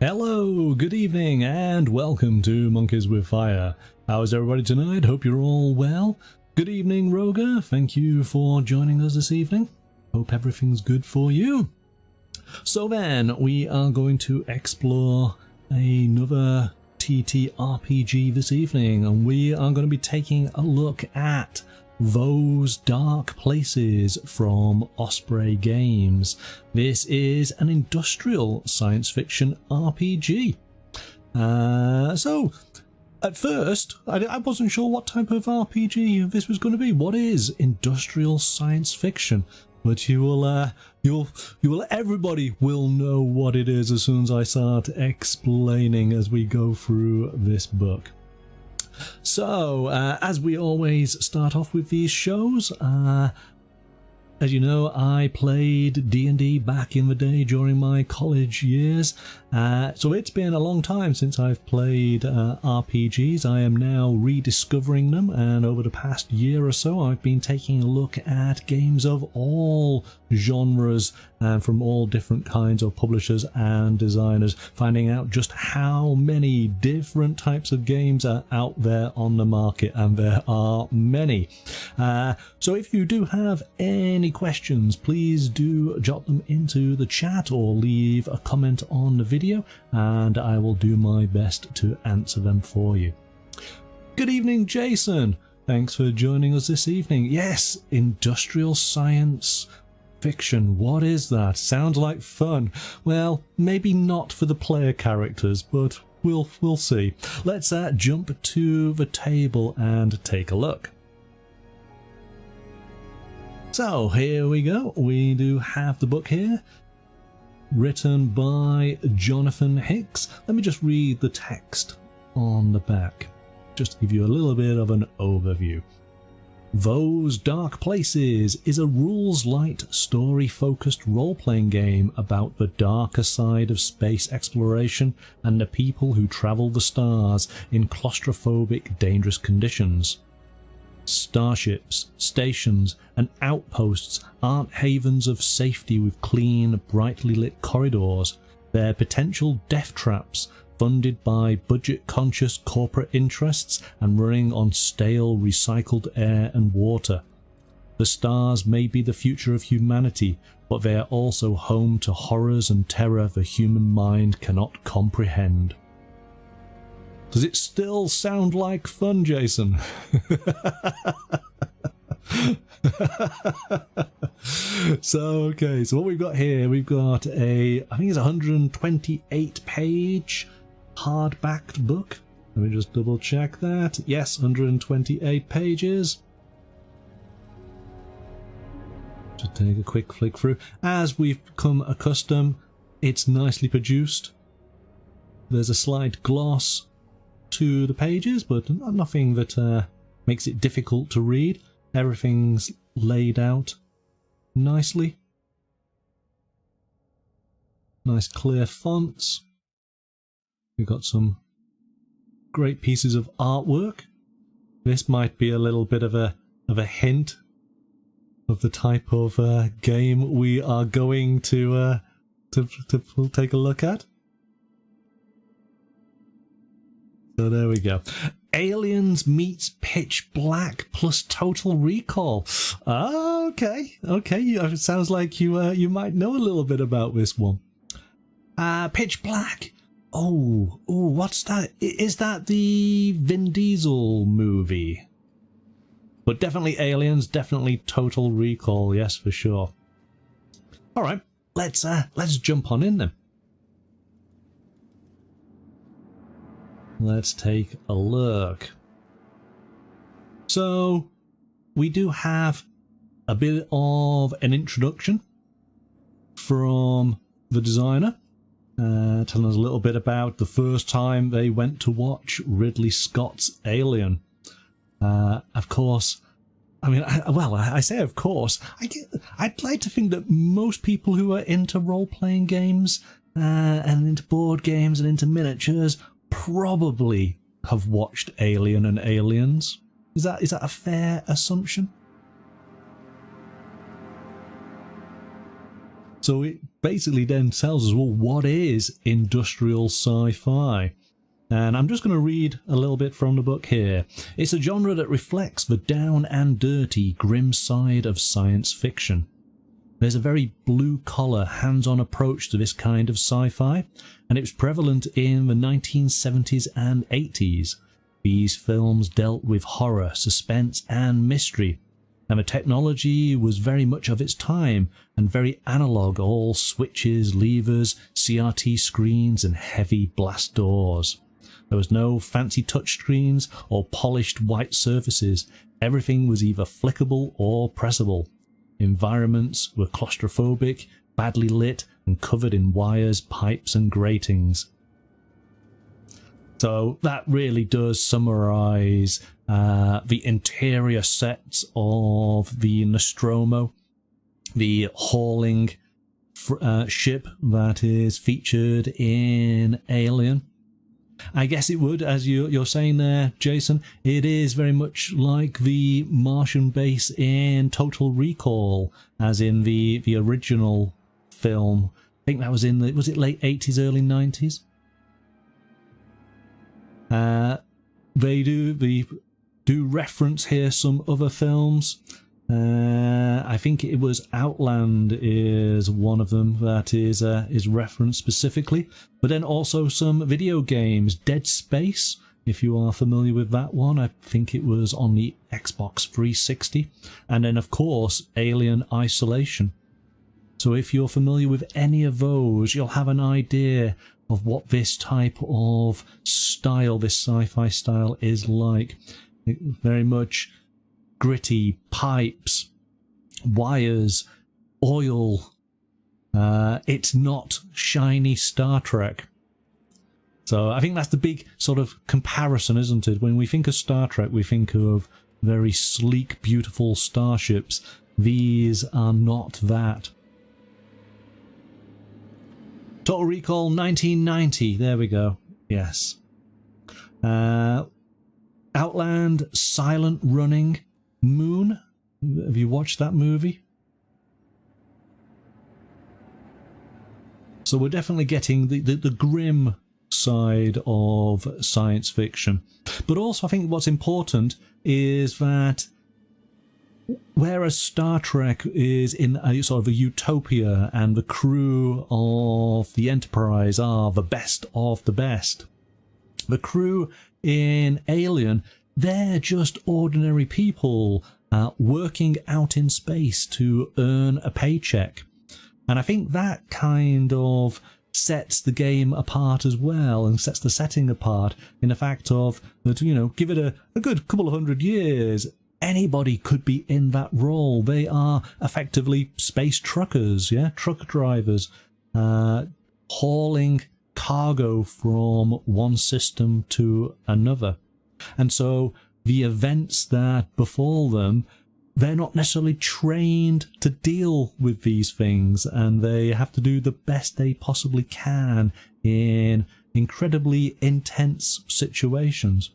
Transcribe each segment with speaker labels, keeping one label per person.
Speaker 1: Hello, good evening, and welcome to Monkeys with Fire. How's everybody tonight? Hope you're all well. Good evening, Roger. Thank you for joining us this evening. Hope everything's good for you. So then, we are going to explore another TTRPG this evening, and we are going to be taking a look at Those Dark Places from Osprey Games. This is an industrial science fiction RPG. So, at first, I wasn't sure what type of RPG this was going to be. What is industrial science fiction? But everybody will know what it is as soon as I start explaining as we go through this book. So, as we always start off with these shows, as you know, I played D&D back in the day during my college years, so it's been a long time since I've played RPGs. I am now rediscovering them, and over the past year or so I've been taking a look at games of all genres and from all different kinds of publishers and designers, finding out just how many different types of games are out there on the market, and there are many. So if you do have any questions, please do jot them into the chat or leave a comment on the video, and I will do my best to answer them for you. Good evening, Jason. Thanks for joining us this evening. Yes, industrial science fiction. What is that? Sounds like fun. Well, maybe not for the player characters, but we'll see. Let's jump to the table and take a look. So here we go. We do have the book here, written by Jonathan Hicks. Let me just read the text on the back, just to give you a little bit of an overview. Those Dark Places is a rules-light, story-focused role-playing game about the darker side of space exploration and the people who travel the stars in claustrophobic, dangerous conditions. Starships, stations, and outposts aren't havens of safety with clean, brightly lit corridors. They're potential death traps, funded by budget-conscious corporate interests and running on stale, recycled air and water. The stars may be the future of humanity, but they are also home to horrors and terror the human mind cannot comprehend. Does it still sound like fun, Jason? So what we've got here, we've got I think it's a 128 page hardbacked book. Let me just double check that. Yes, 128 pages. Just take a quick flick through. As we've become accustomed, it's nicely produced. There's a slight gloss to the pages, but nothing that makes it difficult to read. Everything's laid out nicely. Nice clear fonts. We've got some great pieces of artwork. This might be a little bit of a hint of the type of game we are going to take a look at. So there we go. Aliens meets Pitch Black plus Total Recall. Okay. It sounds like you might know a little bit about this one. Pitch Black. Oh, what's that? Is that the Vin Diesel movie? But definitely Aliens, definitely Total Recall, yes, for sure. All right, let's jump on in then. Let's take a look. So, we do have a bit of an introduction from the designer, telling us a little bit about the first time they went to watch Ridley Scott's Alien. Of course, I say of course, I'd like to think that most people who are into role-playing games and into board games and into miniatures probably have watched Alien and Aliens. Is that a fair assumption? So it basically then tells us, well, what is industrial sci-fi? And I'm just going to read a little bit from the book here. It's a genre that reflects the down and dirty, grim side of science fiction. There's a very blue-collar, hands-on approach to this kind of sci-fi, and it was prevalent in the 1970s and 80s. These films dealt with horror, suspense, and mystery, and the technology was very much of its time and very analog, all switches, levers, CRT screens, and heavy blast doors. There was no fancy touchscreens or polished white surfaces. Everything was either flickable or pressable. Environments were claustrophobic, badly lit, and covered in wires, pipes, and gratings. So that really does summarise the interior sets of the Nostromo, the hauling ship that is featured in Alien. I guess it would, as you're saying there, Jason, it is very much like the Martian base in Total Recall, as in the original film. I think that was in was it late 80s, early 90s? They do reference here some other films. I think it was Outland is one of them that is referenced specifically, but then also some video games. Dead Space, if you are familiar with that one, I think it was on the Xbox 360, and then of course Alien Isolation. So if you're familiar with any of those, you'll have an idea of what this type of style, this sci-fi style, is like. Very much gritty, pipes, wires, oil. It's not shiny Star Trek. So I think that's the big sort of comparison, isn't it? When we think of Star Trek, we think of very sleek, beautiful starships. These are not that. Total Recall 1990. There we go. Yes. Outland, Silent Running, Moon. Have you watched that movie? So we're definitely getting the grim side of science fiction. But also I think what's important is that whereas Star Trek is in a sort of a utopia and the crew of the Enterprise are the best of the best, the crew in Alien, they're just ordinary people working out in space to earn a paycheck. And I think that kind of sets the game apart as well, and sets the setting apart in the fact of that, you know, give it a good couple of 100 years, anybody could be in that role. They are effectively space truckers, yeah, truck drivers, hauling cargo from one system to another. And so the events that befall them, they're not necessarily trained to deal with these things, and they have to do the best they possibly can in incredibly intense situations.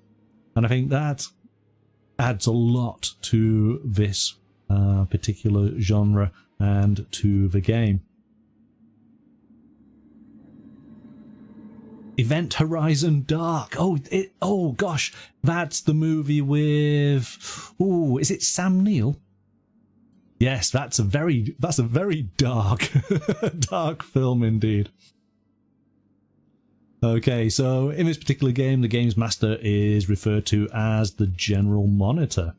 Speaker 1: And I think that adds a lot to this particular genre and to the game. Event Horizon Dark. Oh gosh, that's the movie with, is it Sam Neill? Yes, that's a very dark dark film indeed. Okay, so in this particular game, the game's master is referred to as the General Monitor.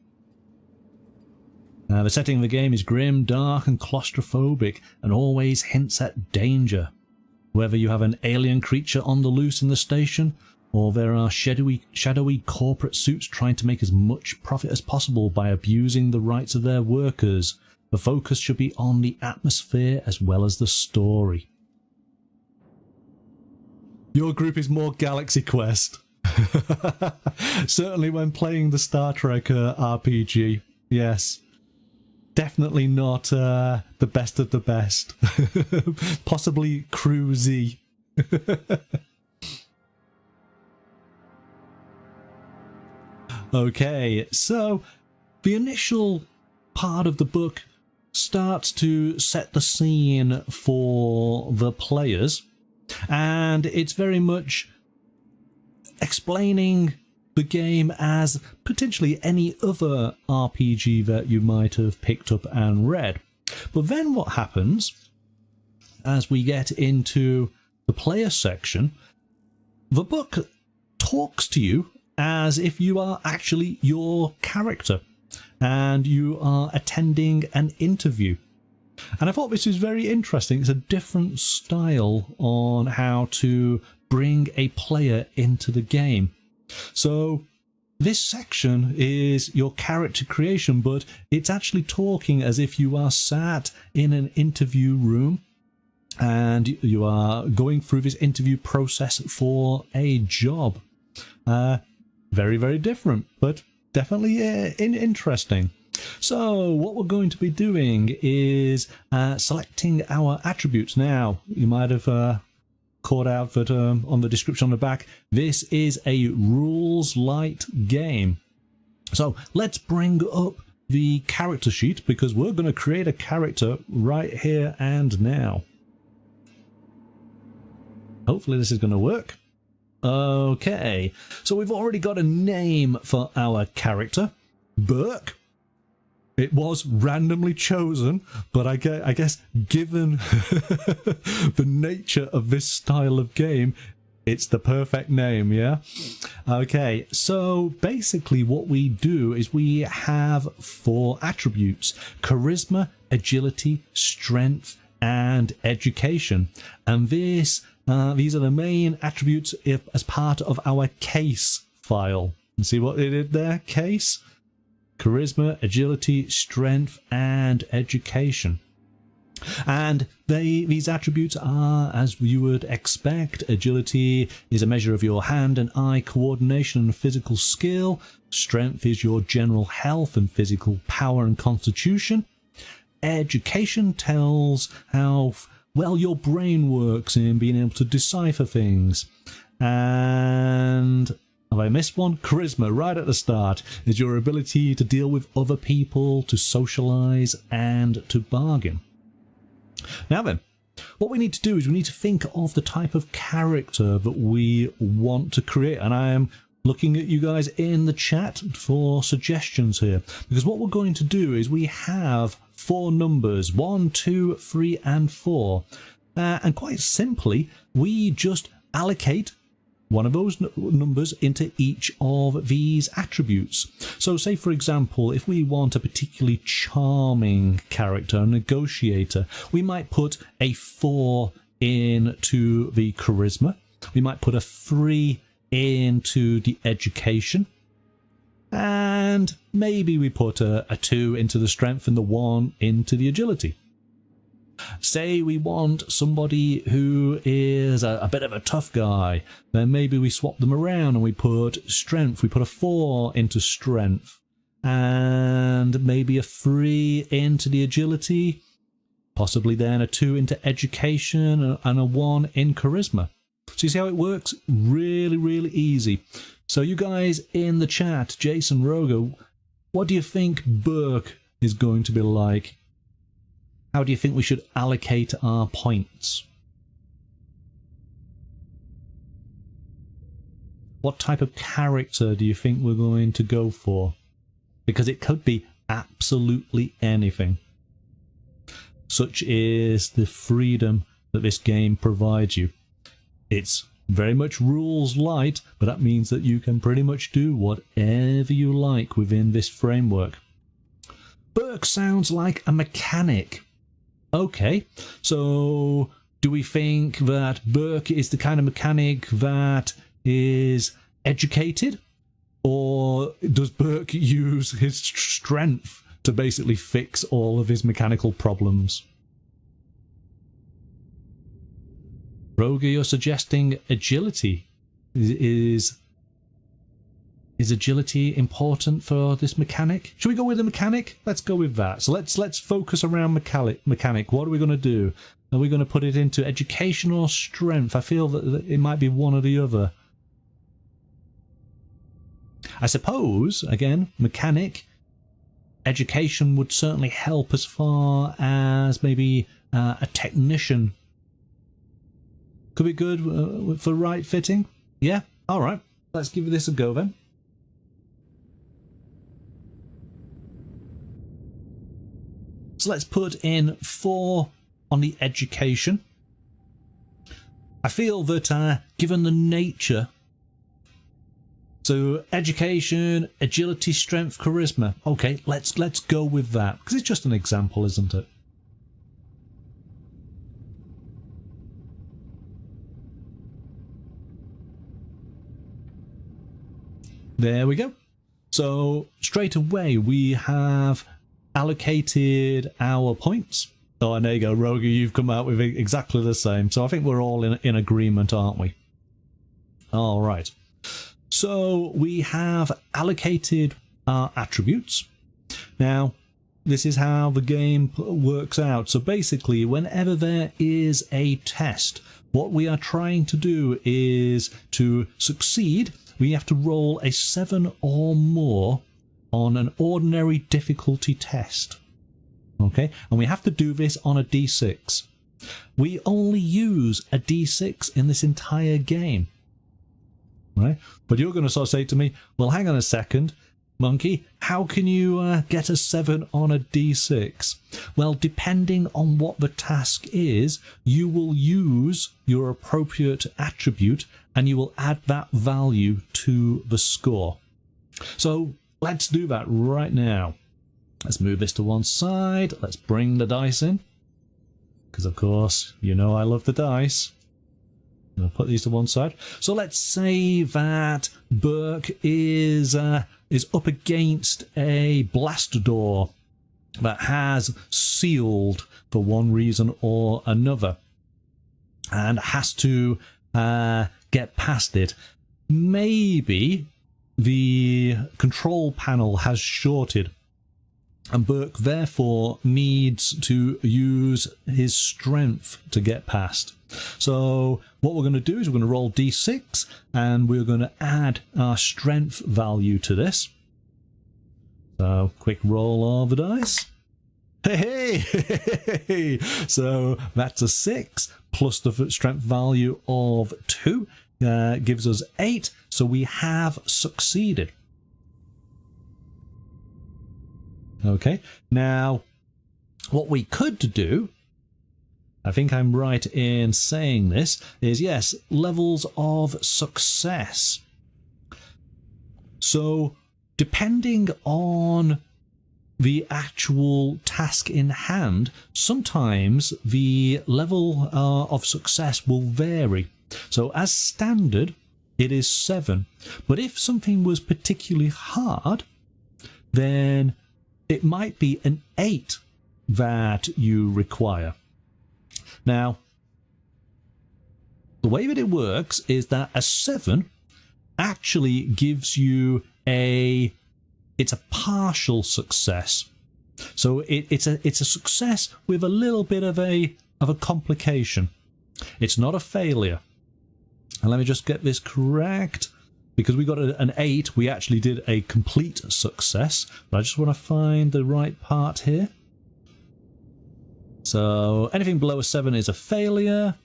Speaker 1: The setting of the game is grim, dark, and claustrophobic, and always hints at danger. Whether you have an alien creature on the loose in the station, or there are shadowy corporate suits trying to make as much profit as possible by abusing the rights of their workers, the focus should be on the atmosphere as well as the story. Your group is more Galaxy Quest. Certainly when playing the Star Trek RPG, yes. Definitely not the best of the best. Possibly Crew Z. Okay, so the initial part of the book starts to set the scene for the players, and it's very much explaining the game as potentially any other RPG that you might have picked up and read. But then what happens as we get into the player section, the book talks to you as if you are actually your character and you are attending an interview. And I thought this is very interesting. It's a different style on how to bring a player into the game. So this section is your character creation, but it's actually talking as if you are sat in an interview room and you are going through this interview process for a job. Very, very different, but definitely interesting. So what we're going to be doing is selecting our attributes. Now, you might have caught out that on the description on the back, this is a rules light game. So let's bring up the character sheet, because we're going to create a character right here and now. Hopefully this is going to work. Okay, so we've already got a name for our character, Burke. It was randomly chosen, but I guess given the nature of this style of game, it's the perfect name, yeah? Okay, so basically what we do is we have 4 attributes: charisma, agility, strength, and education. And these are the main attributes as part of our case file. You see what they did there? Case, charisma, agility, strength, and education. And these attributes are, as you would expect, agility is a measure of your hand and eye coordination and physical skill. Strength is your general health and physical power and constitution. Education tells how well your brain works in being able to decipher things. And have I missed one? Charisma, right at the start, is your ability to deal with other people, to socialize, and to bargain. Now then, what we need to do is we need to think of the type of character that we want to create. And I am looking at you guys in the chat for suggestions here, because what we're going to do is we have 4 numbers, 1, 2, 3, and 4. And quite simply, we just allocate one of those numbers into each of these attributes. So say, for example, if we want a particularly charming character, a negotiator, we might put a 4 into the charisma. We might put a 3 into the education. And maybe we put a 2 into the strength and the 1 into the agility. Say we want somebody who is a bit of a tough guy, then maybe we swap them around and we put strength. We put a 4 into strength and maybe a 3 into the agility, possibly then a 2 into education and a 1 in charisma. So you see how it works? Really, really easy. So you guys in the chat, Jason, Rogo, what do you think Burke is going to be like? How do you think we should allocate our points? What type of character do you think we're going to go for? Because it could be absolutely anything. Such is the freedom that this game provides you. It's very much rules light, but that means that you can pretty much do whatever you like within this framework. Burke sounds like a mechanic. Okay, so do we think that Burke is the kind of mechanic that is educated? Or does Burke use his strength to basically fix all of his mechanical problems? Roger, you're suggesting agility. Is agility important for this mechanic? Should we go with the mechanic? Let's go with that. So let's focus around mechanic. What are we going to do? Are we going to put it into education or strength? I feel that it might be one or the other. I suppose, again, mechanic, education would certainly help as far as maybe a technician. Could be good for right fitting. Yeah, all right. Let's give this a go then. So let's put in 4 on the education. I feel that given the nature, so education, agility, strength, charisma. Okay, let's go with that because it's just an example, isn't it? There we go. So straight away we have allocated our points. Oh, and there you go, Rogi, you've come out with exactly the same. So I think we're all in agreement, aren't we? All right. So we have allocated our attributes. Now, this is how the game works out. So basically, whenever there is a test, what we are trying to do is to succeed, we have to roll a 7 or more on an ordinary difficulty test. Okay, and we have to do this on a D6. We only use a D6 in this entire game. Right? But you're going to sort of say to me, well, hang on a second, Monkey, how can you get a 7 on a D6? Well, depending on what the task is, you will use your appropriate attribute and you will add that value to the score. So let's do that right now. Let's move this to one side. Let's bring the dice in. Because, of course, you know I love the dice. I'm going to put these to one side. So let's say that Burke is up against a blast door that has sealed for one reason or another and has to get past it. Maybe the control panel has shorted and Burke therefore needs to use his strength to get past. So what we're going to do is we're going to roll d6 and we're going to add our strength value to this. So quick roll of the dice. Hey! So that's a 6 plus the strength value of 2 gives us 8. So we have succeeded. Okay, now what we could do, I think I'm right in saying this, is yes, levels of success. So depending on the actual task in hand, sometimes the level of success will vary. So as standard, it is 7. But if something was particularly hard, then it might be an 8 that you require. Now, the way that it works is that a 7 actually gives you it's a partial success. So it's a success with a little bit of a complication. It's not a failure. And let me just get this correct. Because we got an 8, we actually did a complete success. But I just want to find the right part here. So anything below a 7 is a failure.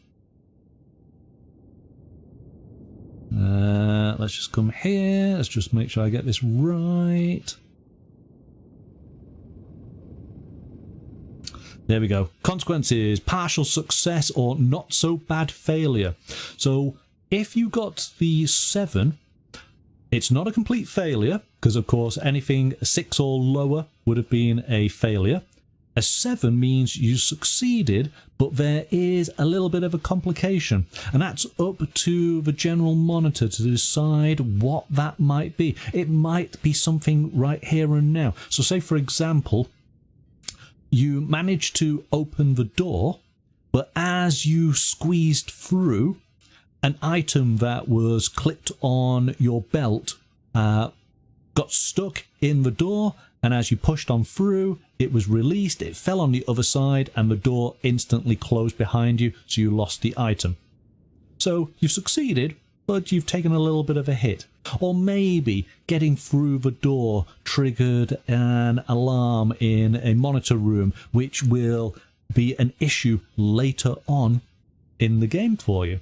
Speaker 1: Let's just come here. Let's just make sure I get this right. There we go. Consequences, partial success or not so bad failure. So if you got the 7, it's not a complete failure, because of course anything 6 or lower would have been a failure. A 7 means you succeeded, but there is a little bit of a complication, and that's up to the general monitor to decide what that might be. It might be something right here and now. So say for example, you managed to open the door, but as you squeezed through, an item that was clipped on your belt got stuck in the door, and as you pushed on through, it was released, it fell on the other side, and the door instantly closed behind you, so you lost the item. So you've succeeded, but you've taken a little bit of a hit. Or maybe getting through the door triggered an alarm in a monitor room, which will be an issue later on in the game for you.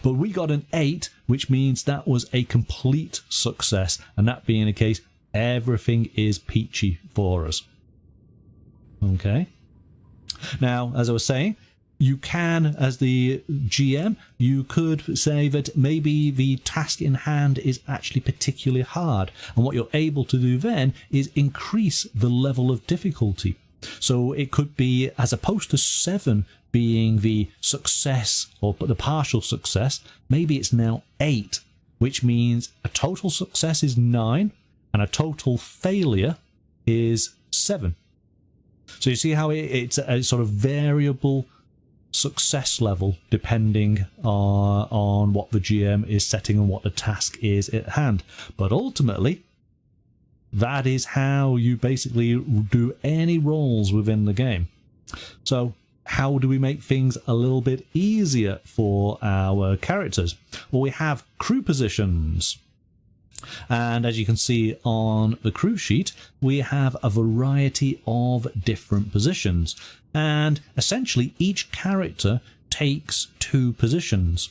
Speaker 1: But we got an 8, which means that was a complete success, and that being the case, everything is peachy for us. Okay. Now, as I was saying, you can, as the GM, you could say that maybe the task in hand is actually particularly hard, and what you're able to do then is increase the level of difficulty. So it could be, as opposed to 7 being the success or the partial success, maybe it's now 8, which means a total success is 9 and a total failure is 7. So you see how it's a sort of variable success level depending on what the GM is setting and what the task is at hand. But ultimately, that is how you basically do any rolls within the game. So how do we make things a little bit easier for our characters? Well, we have crew positions. And as you can see on the crew sheet, we have a variety of different positions. And essentially, each character takes 2 positions.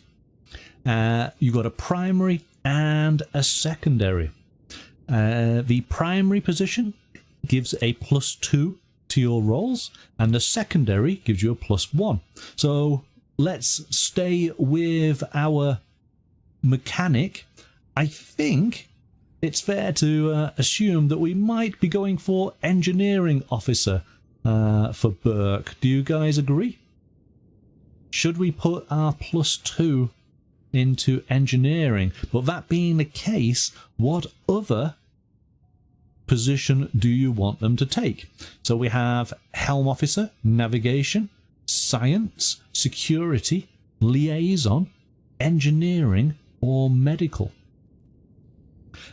Speaker 1: You've got a primary and a secondary. The primary position gives a +2 to your rolls, and the secondary gives you a +1. So let's stay with our mechanic. I think it's fair to assume that we might be going for engineering officer for Burke. Do you guys agree? Should we put our +2 into engineering? But that being the case, what other position do you want them to take? So we have helm officer, navigation, science, security, liaison, engineering, or medical.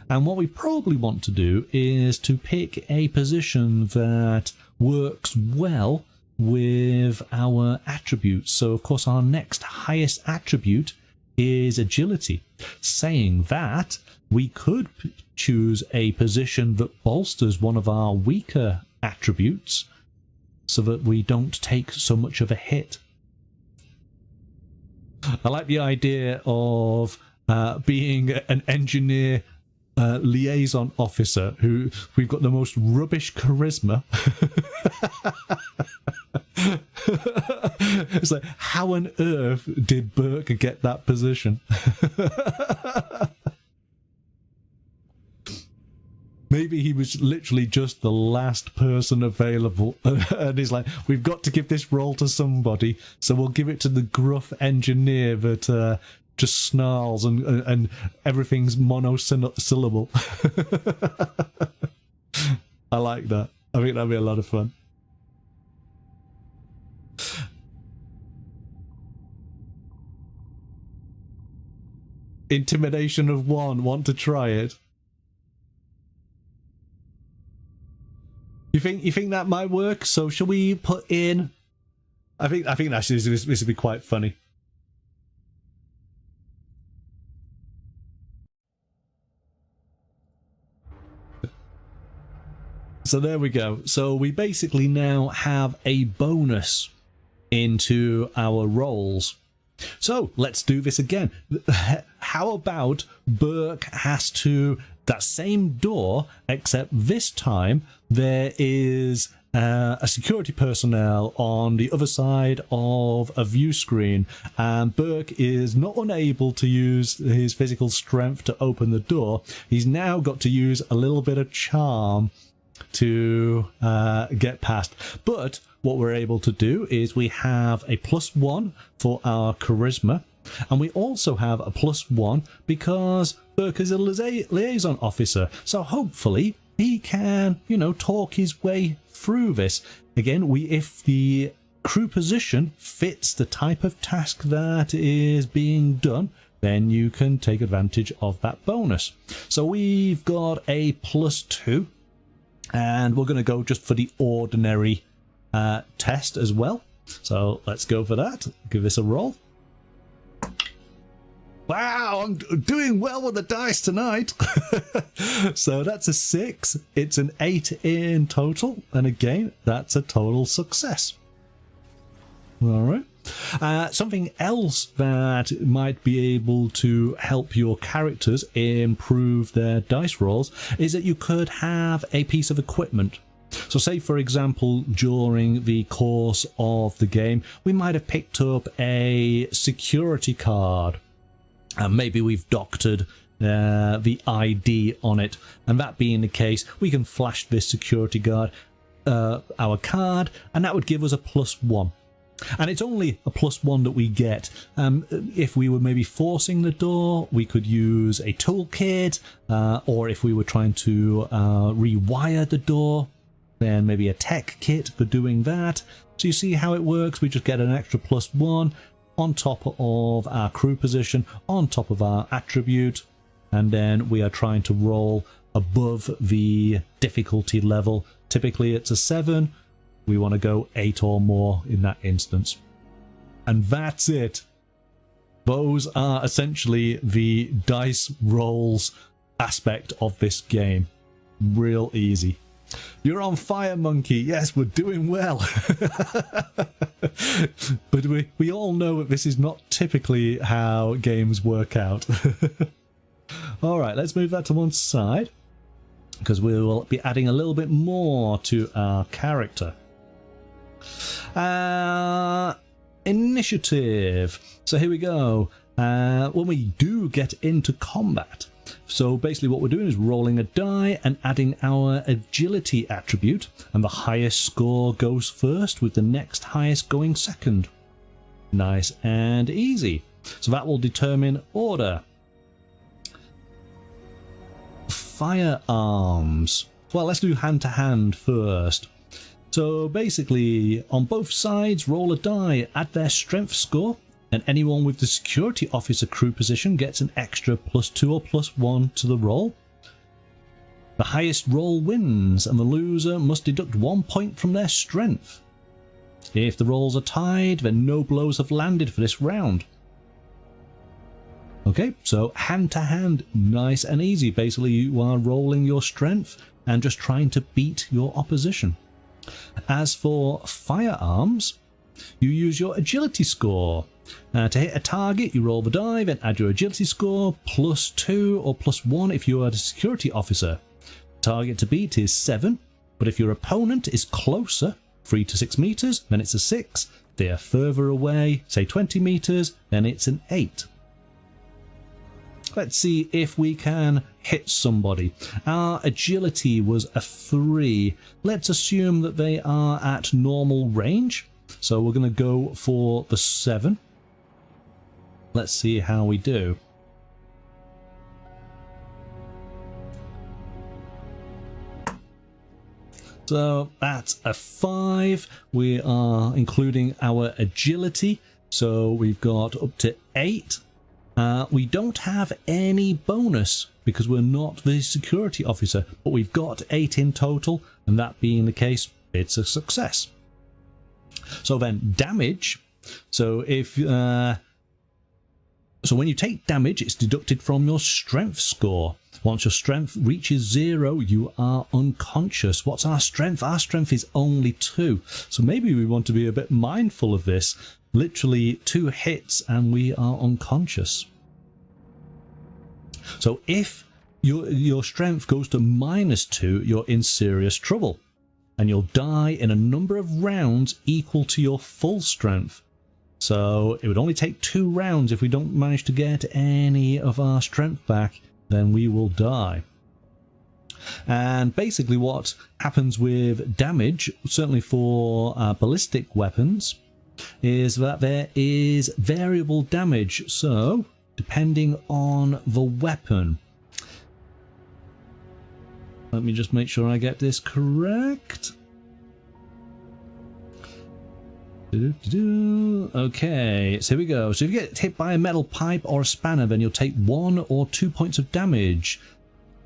Speaker 1: And what we probably want to do is to pick a position that works well with our attributes. So of course our next highest attribute is agility. Saying that, we could choose a position that bolsters one of our weaker attributes so that we don't take so much of a hit. I like the idea of being an engineer liaison officer who we've got the most rubbish charisma. It's like, how on earth did Burke get that position? Maybe he was literally just the last person available, and he's like, we've got to give this role to somebody, so we'll give it to the gruff engineer that just snarls and everything's monosyllable. I like that. I think that'd be a lot of fun. Intimidation of 1. Want to try it? You think that might work? So shall we put in? I think actually this would be quite funny. So there we go. So we basically now have a bonus into our rolls. So let's do this again. How about Burke has to that same door, except this time there is a security personnel on the other side of a view screen, and Burke is not unable to use his physical strength to open the door. He's now got to use a little bit of charm to get past. But what we're able to do is we have a +1 for our charisma, and we also have a +1 because Burke is a liaison officer. So hopefully he can, talk his way through this. Again, if the crew position fits the type of task that is being done, then you can take advantage of that bonus. So we've got a +2, and we're going to go just for the ordinary test as well. So let's go for that. Give this a roll. Wow, I'm doing well with the dice tonight. So that's a 6. It's an 8 in total. And again, that's a total success. All right. Something else that might be able to help your characters improve their dice rolls is that you could have a piece of equipment. So say, for example, during the course of the game, we might have picked up a security card. And maybe we've doctored the ID on it. And that being the case, we can flash this security guard our card, and that would give us a +1. And it's only a +1 that we get. If we were maybe forcing the door, we could use a toolkit, or if we were trying to rewire the door, then maybe a tech kit for doing that. So you see how it works. We just get an extra +1 on top of our crew position, on top of our attribute, and then we are trying to roll above the difficulty level. Typically it's a 7. We want to go 8 or more in that instance. And that's it. Those are essentially the dice rolls aspect of this game. Real easy. You're on fire, Monkey. Yes, we're doing well. But we all know that this is not typically how games work out. All right, let's move that to one side, because we will be adding a little bit more to our character. Initiative. So here we go. When we do get into combat, so basically what we're doing is rolling a die and adding our agility attribute, and the highest score goes first, with the next highest going second. Nice and easy. So that will determine order. Firearms. Well, let's do hand to hand first. So basically, on both sides, roll a die, add their strength score, and anyone with the security officer crew position gets an extra +2 or +1 to the roll. The highest roll wins, and the loser must deduct 1 point from their strength. If the rolls are tied, then no blows have landed for this round. Okay, so hand to hand, nice and easy. Basically, you are rolling your strength and just trying to beat your opposition. As for firearms, you use your agility score. To hit a target, you roll the die, then add your agility score, +2 or +1 if you are the security officer. Target to beat is 7, but if your opponent is closer, 3 to 6 meters, then it's a 6. They are further away, say 20 meters, then it's an 8. Let's see if we can hit somebody. Our agility was a 3. Let's assume that they are at normal range. So we're going to go for the 7. Let's see how we do. So that's a 5. We are including our agility. So we've got up to 8. We don't have any bonus because we're not the security officer, but we've got 8 in total, and that being the case, it's a success. So then damage. So if so when you take damage, it's deducted from your strength score. Once your strength reaches 0, you are unconscious. What's our strength? Our strength is only 2. So maybe we want to be a bit mindful of this. Literally 2 hits and we are unconscious. So if your strength goes to -2, you're in serious trouble, and you'll die in a number of rounds equal to your full strength. So it would only take 2 rounds. If we don't manage to get any of our strength back, then we will die. And basically what happens with damage, certainly for ballistic weapons, is that there is variable damage. So depending on the weapon, let me just make sure I get this correct. Okay, so here we go. So if you get hit by a metal pipe or a spanner, then you'll take 1 or 2 points of damage.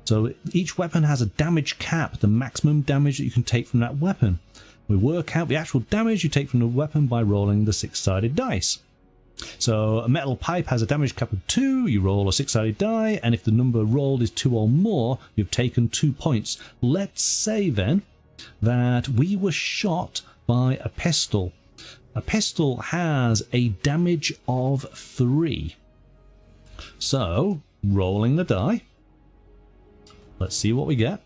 Speaker 1: So each weapon has a damage cap, the maximum damage that you can take from that weapon. We work out the actual damage you take from the weapon by rolling the 6-sided dice. So a metal pipe has a damage cap of 2, you roll a 6-sided die, and if the number rolled is 2 or more, you've taken 2 points. Let's say then that we were shot by a pistol. A pistol has a damage of 3. So, rolling the die, let's see what we get.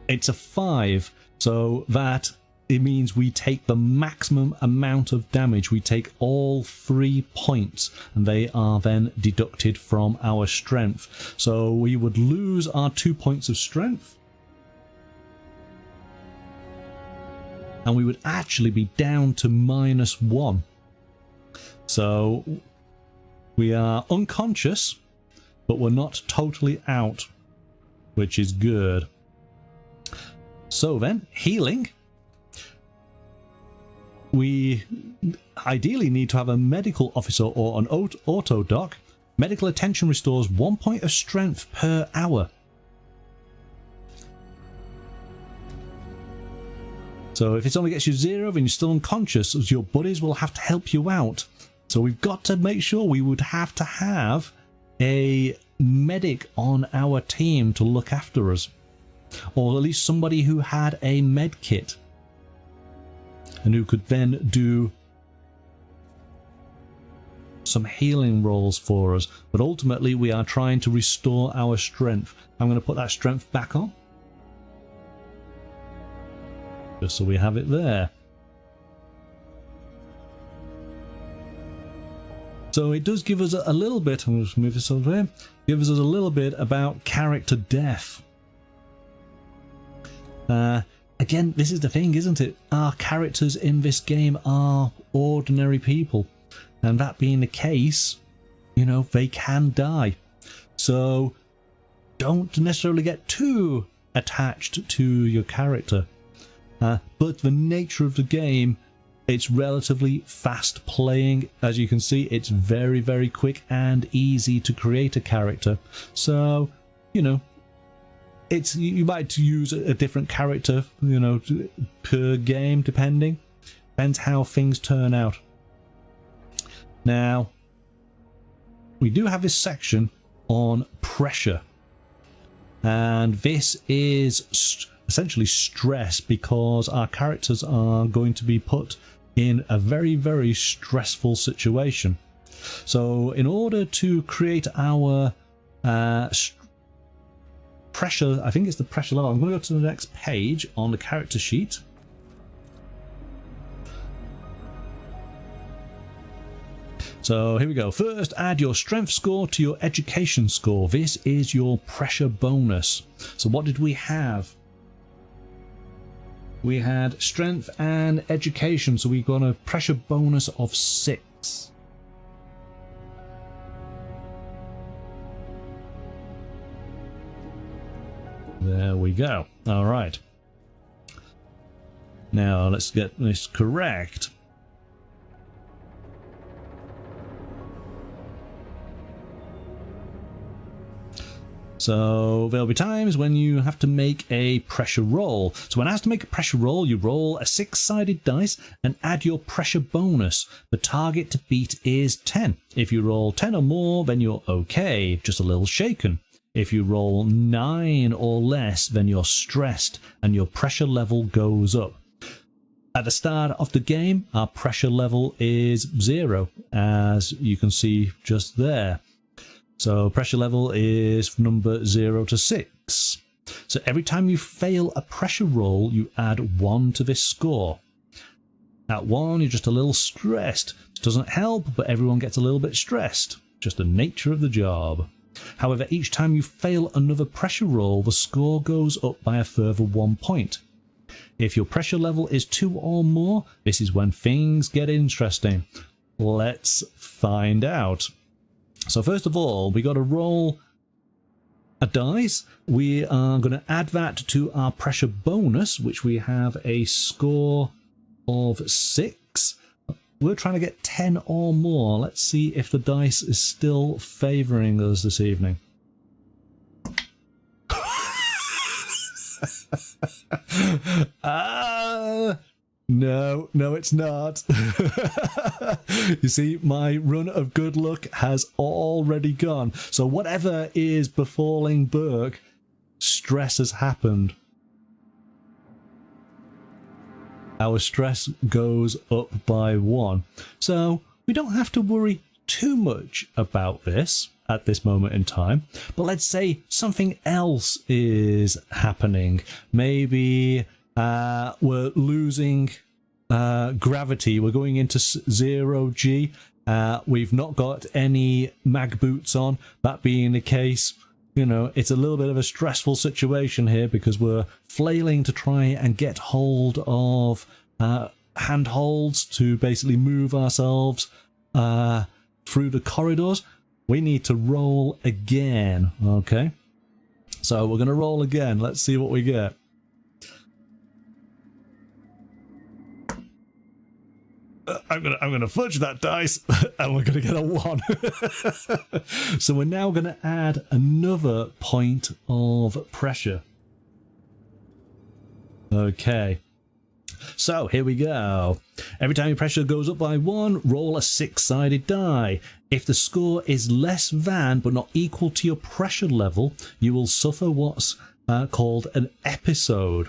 Speaker 1: It's a 5, so that it means we take the maximum amount of damage. We take all 3 points, and they are then deducted from our strength. So we would lose our 2 points of strength, and we would actually be down to -1. So we are unconscious, but we're not totally out, which is good. So then, healing. We ideally need to have a medical officer or an auto doc. Medical attention restores 1 point of strength per hour. So if it only gets you 0 and you're still unconscious, your buddies will have to help you out. So we've got to make sure we would have to have a medic on our team to look after us. Or at least somebody who had a med kit and who could then do some healing rolls for us. But ultimately we are trying to restore our strength. I'm going to put that strength back on, just so we have it there. So it does give us a little bit, I'm going to move this over here, gives us a little bit about character death. Again, this is the thing, isn't it? Our characters in this game are ordinary people. And that being the case, you know, they can die. So don't necessarily get too attached to your character. But the nature of the game, it's relatively fast playing. As you can see, it's very, very quick and easy to create a character. So, you know, it's, you might use a different character, you know, per game, depends how things turn out. Now, we do have this section on pressure, and this is essentially stress, because our characters are going to be put in a very, very stressful situation. So in order to create our pressure, I think it's the pressure level. I'm going to go to the next page on the character sheet. So here we go. First, add your strength score to your education score. This is your pressure bonus. So what did we have? We had strength and education, so we got a pressure bonus of 6. There we go. All right. Now let's get this correct. So there'll be times when you have to make a pressure roll. So when asked to make a pressure roll, you roll a 6-sided dice and add your pressure bonus. The target to beat is 10. If you roll 10 or more, then you're okay, just a little shaken. If you roll 9 or less, then you're stressed and your pressure level goes up. At the start of the game, our pressure level is 0, as you can see just there. So pressure level is number 0 to 6. So every time you fail a pressure roll, you add 1 to this score. At 1, you're just a little stressed. It doesn't help, but everyone gets a little bit stressed. Just the nature of the job. However, each time you fail another pressure roll, the score goes up by a further 1 point. If your pressure level is 2 or more, this is when things get interesting. Let's find out. So first of all, we got to roll a dice. We are going to add that to our pressure bonus, which we have a score of 6. We're trying to get 10 or more. Let's see if the dice is still favouring us this evening. No, it's not. You see, my run of good luck has already gone. So whatever is befalling Burke, stress has happened. Our stress goes up by 1. So we don't have to worry too much about this at this moment in time. But let's say something else is happening. Maybe we're losing gravity. We're going into 0G. We've not got any mag boots on. That being the case, you know, it's a little bit of a stressful situation here because we're flailing to try and get hold of handholds to basically move ourselves through the corridors. We need to roll again, okay? So we're going to roll again. Let's see what we get. I'm gonna fudge that dice, and we're gonna get a 1. So we're now gonna add another point of pressure. Okay. So here we go. Every time your pressure goes up by 1, roll a 6-sided die. If the score is less than but not equal to your pressure level, you will suffer what's called an episode.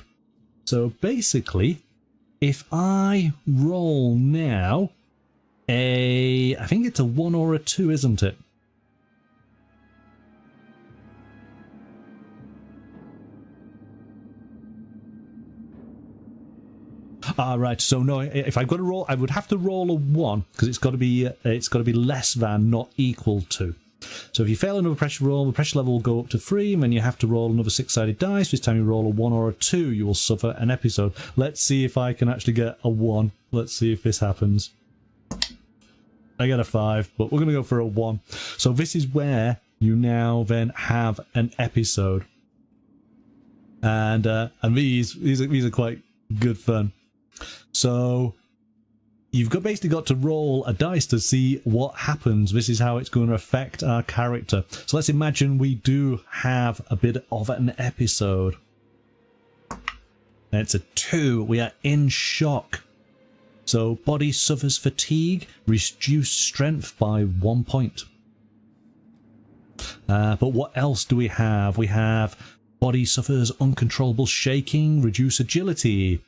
Speaker 1: So basically, if I roll now I think it's a 1 or a 2, isn't it? Right. So no, if I've got to roll, I would have to roll a 1 because it's got to be less than, not equal to. So if you fail another pressure roll, the pressure level will go up to 3, and then you have to roll another 6-sided dice. This time you roll a 1 or a 2, you will suffer an episode. Let's see if I can actually get a 1. Let's see if this happens. I get a 5, but we're going to go for a 1. So this is where you now then have an episode. And these are quite good fun. So you've basically got to roll a dice to see what happens. This is how it's going to affect our character. So let's imagine we do have a bit of an episode. And it's a 2. We are in shock. So body suffers fatigue, reduced strength by 1 point. But what else do we have? We have body suffers uncontrollable shaking, reduce agility.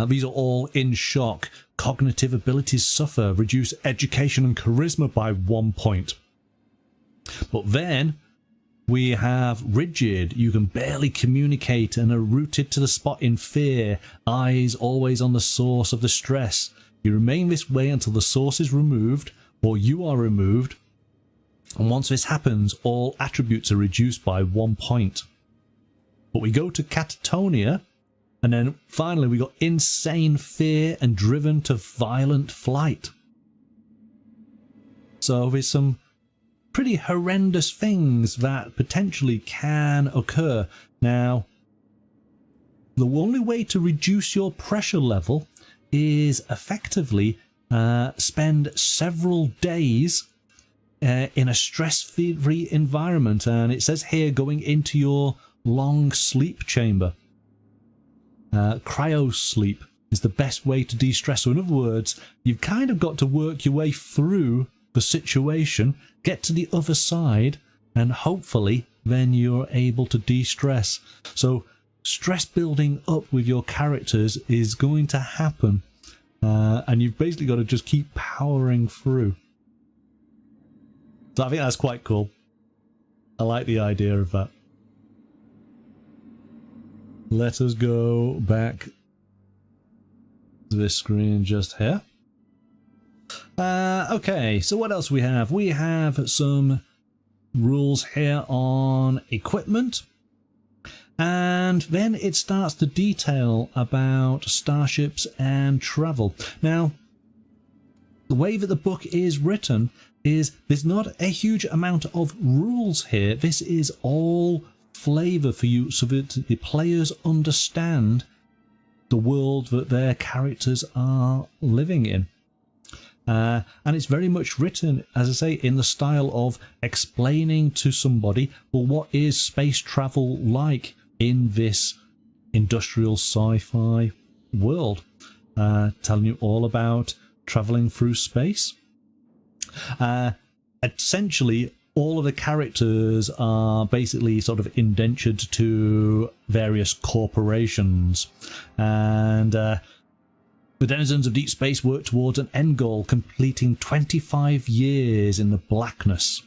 Speaker 1: These are all in shock. Cognitive abilities suffer, reduce education and charisma by 1 point. But then we have rigid. You can barely communicate and are rooted to the spot in fear. Eyes always on the source of the stress. You remain this way until the source is removed or you are removed. And once this happens, all attributes are reduced by 1 point. But we go to catatonia. And then finally we got insane fear and driven to violent flight. So there's some pretty horrendous things that potentially can occur. Now, the only way to reduce your pressure level is effectively spend several days in a stress-free environment. And it says here going into your long sleep chamber. Cryo sleep is the best way to de-stress. So in other words, you've kind of got to work your way through the situation, get to the other side, and hopefully then you're able to de-stress. So stress building up with your characters is going to happen, and you've basically got to just keep powering through. So I think that's quite cool. I like the idea of that. Let us go back to this screen just here. Okay, so what else we have? We have some rules here on equipment. And then it starts to detail about starships and travel. Now, the way that the book is written is there's not a huge amount of rules here. This is all flavor for you so that the players understand the world that their characters are living in. And it's very much written, as I say, in the style of explaining to somebody, well, what is space travel like in this industrial sci-fi world, telling you all about traveling through space. Essentially, all of the characters are basically sort of indentured to various corporations, and the denizens of deep space work towards an end goal, completing 25 years in the blackness.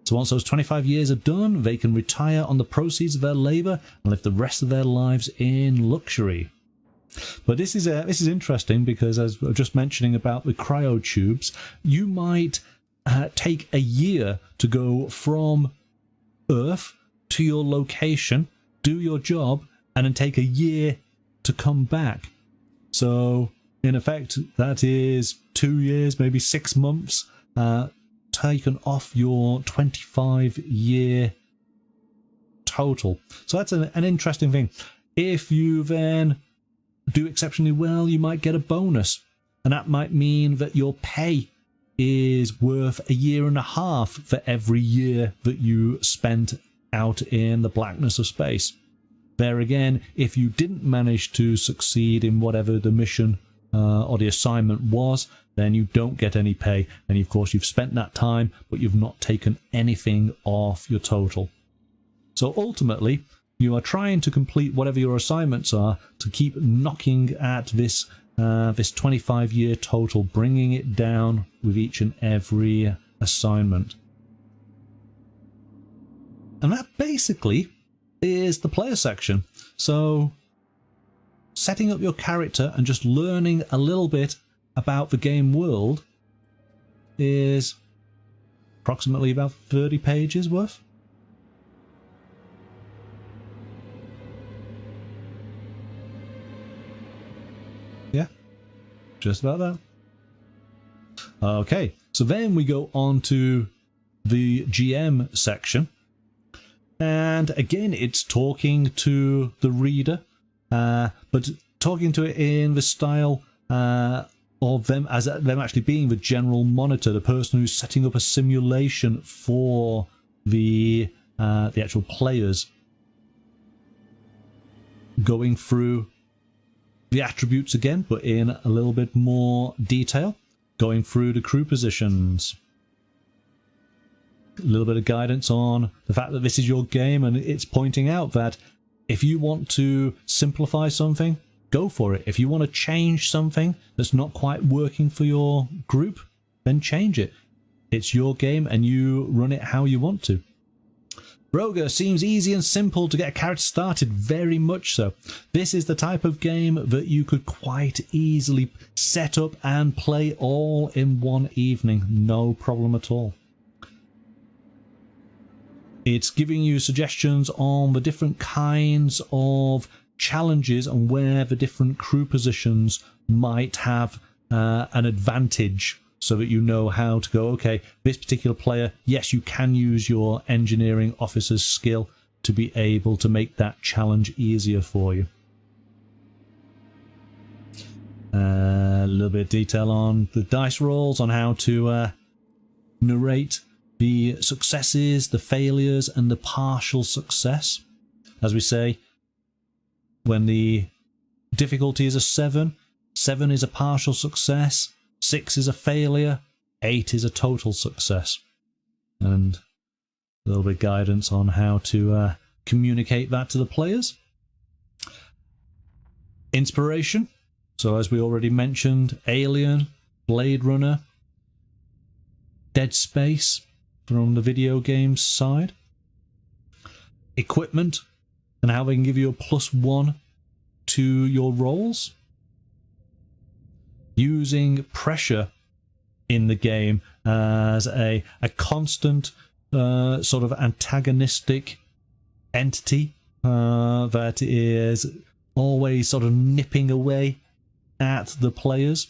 Speaker 1: So once those 25 years are done, they can retire on the proceeds of their labour and live the rest of their lives in luxury. But this is interesting because, as we were just mentioning about the cryotubes, you might take a year to go from Earth to your location, do your job, and then take a year to come back. So in effect, that is 2 years, maybe 6 months, taken off your 25-year total. So that's an interesting thing. If you then do exceptionally well, you might get a bonus, and that might mean that your pay is worth 1.5 years for every year that you spent out in the blackness of space. There again, if you didn't manage to succeed in whatever the mission or the assignment was, then you don't get any pay, and of course you've spent that time, but you've not taken anything off your total. So ultimately, you are trying to complete whatever your assignments are to keep knocking at this 25-year total, bringing it down with each and every assignment. And that basically is the player section. So setting up your character and just learning a little bit about the game world is approximately about 30 pages worth. Yeah, just about that. Okay, so then we go on to the GM section, and again it's talking to the reader, but talking to it in the style of them as them actually being the general monitor, the person who's setting up a simulation for the actual players, going through the attributes again, but in a little bit more detail, going through the crew positions, a little bit of guidance on the fact that this is your game, and it's pointing out that if you want to simplify something, go for it. If you want to change something that's not quite working for your group, then change it. It's your game and you run it how you want to. Rogue seems easy and simple to get a character started, very much so. This is the type of game that you could quite easily set up and play all in one evening, no problem at all. It's giving you suggestions on the different kinds of challenges and where the different crew positions might have an advantage, so that you know how to go, okay, this particular player, yes, you can use your engineering officer's skill to be able to make that challenge easier for you. A little bit of detail on the dice rolls, on how to narrate the successes, the failures, and the partial success. As we say, when the difficulty is a 7, 7 is a partial success, 6 is a failure, 8 is a total success. And a little bit of guidance on how to communicate that to the players. Inspiration. So as we already mentioned, Alien, Blade Runner, Dead Space from the video games side. Equipment, and how they can give you a +1 to your rolls. Using pressure in the game as a constant sort of antagonistic entity that is always sort of nipping away at the players,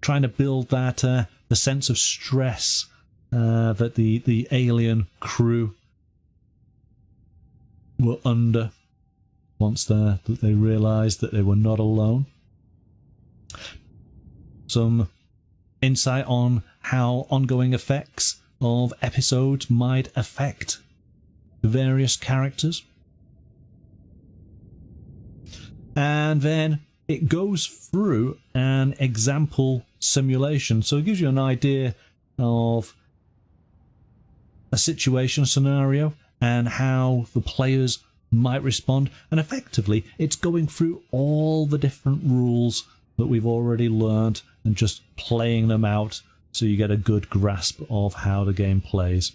Speaker 1: trying to build that the sense of stress that the alien crew were under once they realized that they were not alone. Some insight on how ongoing effects of episodes might affect the various characters. And then it goes through an example simulation. So it gives you an idea of a situation, scenario, and how the players might respond. And effectively, it's going through all the different rules that we've already learned and just playing them out so you get a good grasp of how the game plays.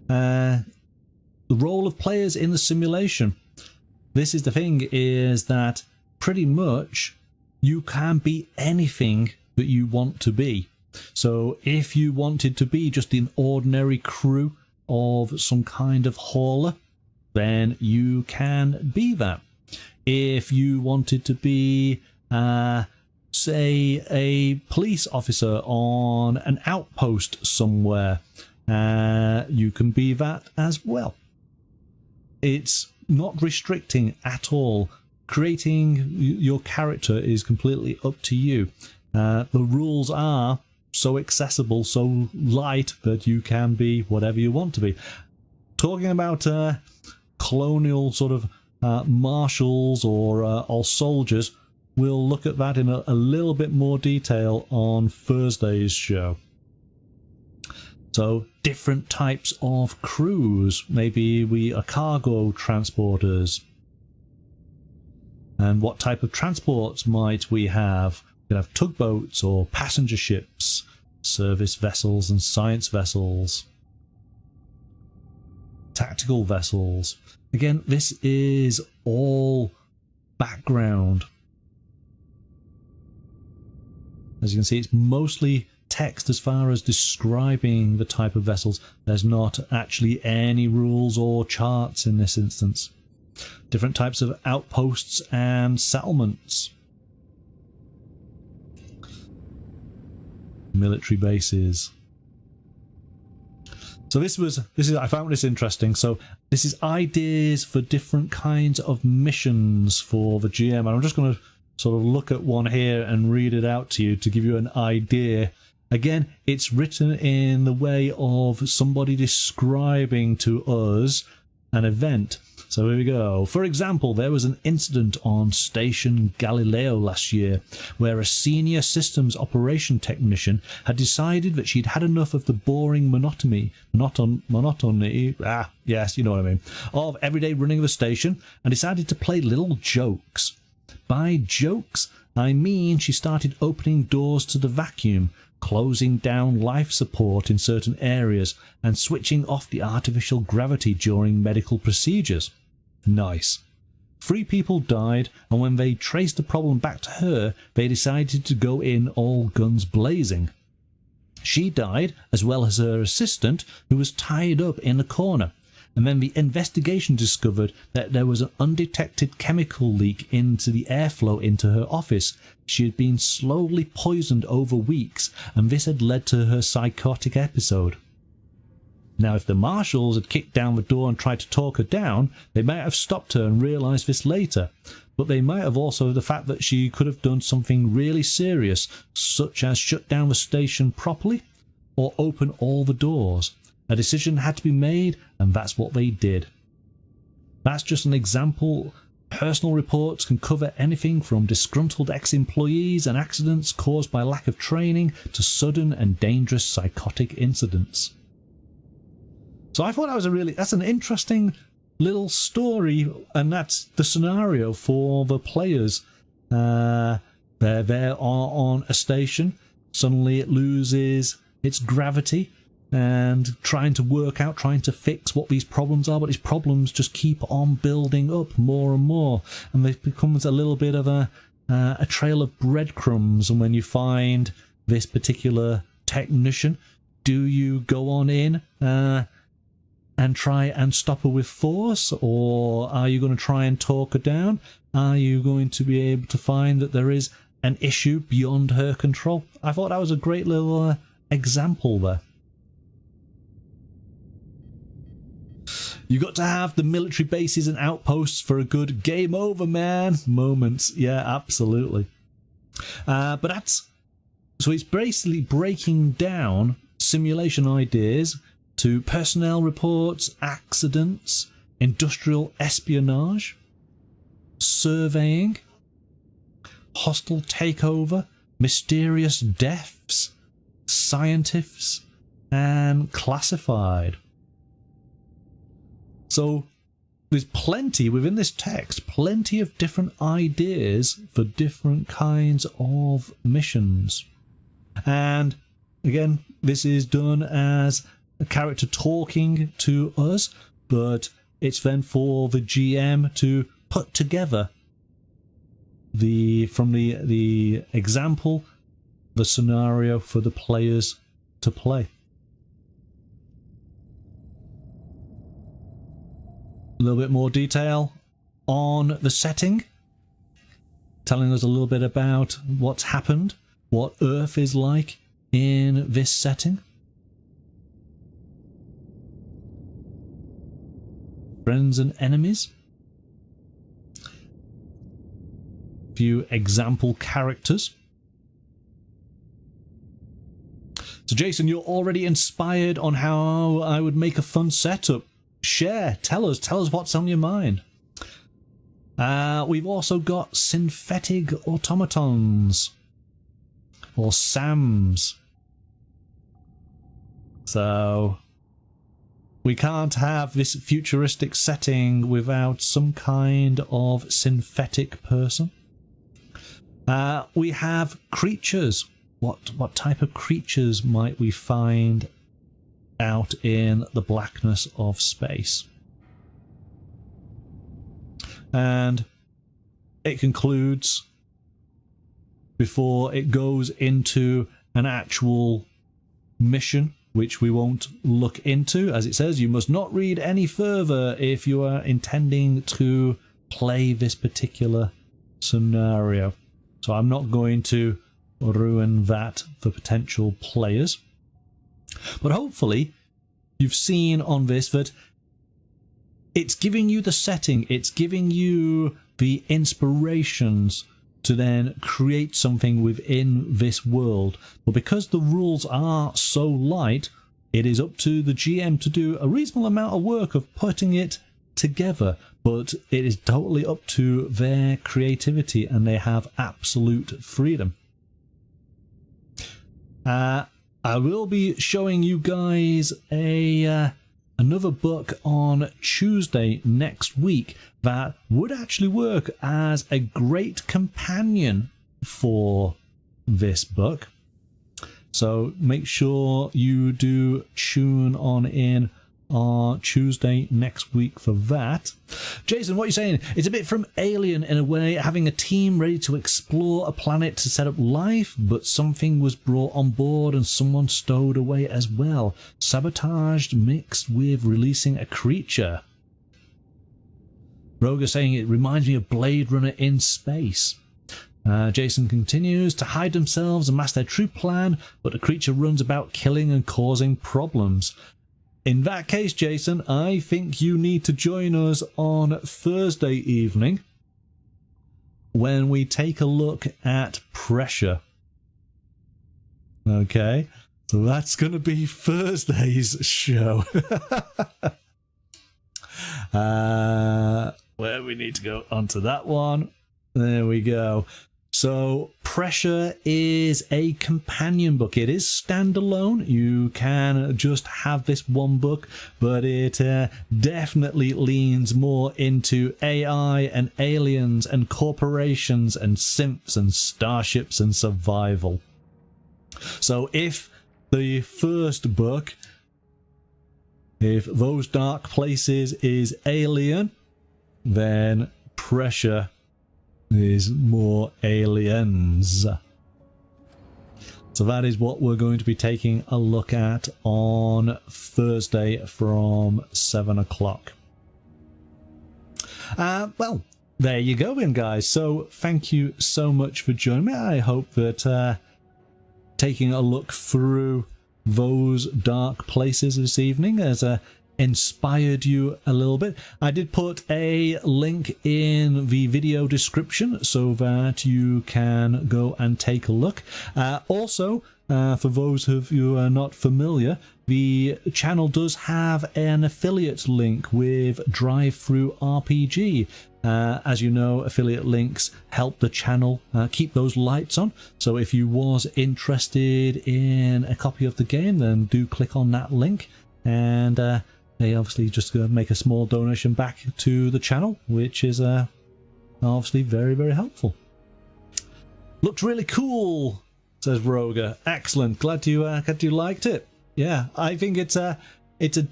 Speaker 1: The role of players in the simulation. This is the thing, is that pretty much you can be anything that you want to be. So if you wanted to be just an ordinary crew of some kind of hauler, then you can be that. If you wanted to be, say, a police officer on an outpost somewhere, you can be that as well. It's not restricting at all. Creating your character is completely up to you. The rules are so accessible, so light, that you can be whatever you want to be. Talking about colonial sort of marshals or soldiers, we'll look at that in a little bit more detail on Thursday's show. So different types of crews. Maybe we are cargo transporters. And what type of transports might we have? We could have tugboats or passenger ships, service vessels and science vessels, tactical vessels. Again, this is all background. As you can see, it's mostly text as far as describing the type of vessels. There's not actually any rules or charts in this instance. Different types of outposts and settlements. Military bases. So this is I found this interesting. So this is ideas for different kinds of missions for the GM. And I'm just going to sort of look at one here and read it out to you to give you an idea. Again, it's written in the way of somebody describing to us an event. So here we go. For example, there was an incident on Station Galileo last year where a senior systems operation technician had decided that she'd had enough of the boring monotony, yes, you know what I mean, of everyday running of the station, and decided to play little jokes. By jokes, I mean she started opening doors to the vacuum, closing down life support in certain areas, and switching off the artificial gravity during medical procedures. Nice. 3 people died, and when they traced the problem back to her, they decided to go in all guns blazing. She died, as well as her assistant, who was tied up in a corner. And then the investigation discovered that there was an undetected chemical leak into the airflow into her office. She had been slowly poisoned over weeks, and this had led to her psychotic episode. Now, if the marshals had kicked down the door and tried to talk her down, they might have stopped her and realised this later. But they might have also the fact that she could have done something really serious, such as shut down the station properly or open all the doors. A decision had to be made, and that's what they did. That's just an example. Personal reports can cover anything from disgruntled ex-employees and accidents caused by lack of training to sudden and dangerous psychotic incidents. So I thought that's an interesting little story, and that's the scenario for the players. They're there on a station, suddenly it loses its gravity, and trying to fix what these problems are, but these problems just keep on building up more and more, and it becomes a little bit of a trail of breadcrumbs. And when you find this particular technician, do you go on in and try and stop her with force, or are you going to try and talk her down? Are you going to be able to find that there is an issue beyond her control? I thought that was a great little example there. You got to have the military bases and outposts for a good game over, man moments. Yeah, absolutely. So it's basically breaking down simulation ideas to personnel reports, accidents, industrial espionage, surveying, hostile takeover, mysterious deaths, scientists, and classified. So there's plenty within this text, plenty of different ideas for different kinds of missions. And again, this is done as a character talking to us, but it's then for the GM to put together from the example, the scenario for the players to play. A little bit more detail on the setting, telling us a little bit about what's happened, what Earth is like in this setting. Friends and enemies. Few example characters. So Jason, you're already inspired on how I would make a fun setup. Share, tell us what's on your mind. We've also got synthetic automatons, or SAMs. So we can't have this futuristic setting without some kind of synthetic person. We have creatures. What type of creatures might we find out in the blackness of space? And it concludes, before it goes into an actual mission, which we won't look into, as it says, you must not read any further if you are intending to play this particular scenario. So I'm not going to ruin that for potential players. But hopefully you've seen on this that it's giving you the setting, it's giving you the inspirations to then create something within this world. But because the rules are so light, it is up to the GM to do a reasonable amount of work of putting it together. But it is totally up to their creativity, and they have absolute freedom. I will be showing you guys another book on Tuesday next week that would actually work as a great companion for this book. So make sure you do tune on in on Tuesday next week for that. Jason, what are you saying? It's a bit from Alien in a way, having a team ready to explore a planet to set up life, but something was brought on board and someone stowed away as well. Sabotaged mixed with releasing a creature. Roger saying it reminds me of Blade Runner in space. Jason continues to hide themselves and mask their true plan, but the creature runs about killing and causing problems. In that case, Jason, I think you need to join us on Thursday evening when we take a look at Pressure. Okay, so that's going to be Thursday's show. Where we need to go onto that one. There we go. So Pressure is a companion book. It is standalone. You can just have this one book, but it definitely leans more into AI and aliens and corporations and synths and starships and survival. So if the first book, if Those Dark Places is alien, then Pressure is more aliens. So that is what we're going to be taking a look at on Thursday from 7 o'clock. Well, there you go then, guys. So thank you so much for joining me. I hope that taking a look through Those Dark Places this evening has inspired you a little bit. I did put a link in the video description so that you can go and take a look. Also, For those of you who are not familiar, the channel does have an affiliate link with Drive-Thru RPG. As you know, affiliate links help the channel keep those lights on. So if you was interested in a copy of the game, then do click on that link, and they obviously just make a small donation back to the channel, which is obviously very, very helpful. Looked really cool, says Roger. Excellent. Glad you liked it. Yeah, I think it's a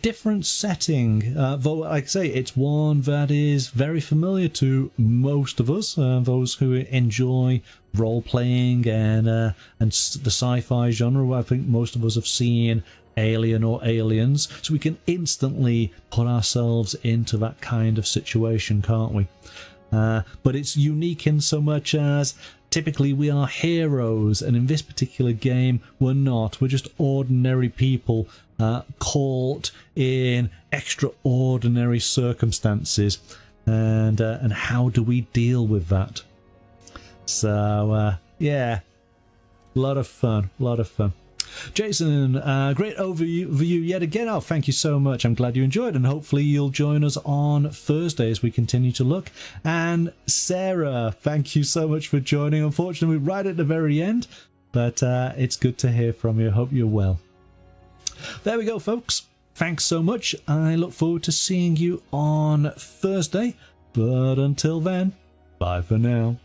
Speaker 1: different setting, though, like I say, it's one that is very familiar to most of us, those who enjoy role-playing and the sci-fi genre. I think most of us have seen Alien or Aliens, so we can instantly put ourselves into that kind of situation, can't we? But it's unique in so much as typically we are heroes, and in this particular game we're not. We're just ordinary people caught in extraordinary circumstances, and how do we deal with that? So yeah, a lot of fun. Jason, great overview yet again. Oh, thank you so much. I'm glad you enjoyed, and hopefully you'll join us on Thursday as we continue to look. And Sarah, thank you so much for joining. Unfortunately, right at the very end, but it's good to hear from you. Hope you're well. There we go, folks. Thanks so much. I look forward to seeing you on Thursday. But until then, bye for now.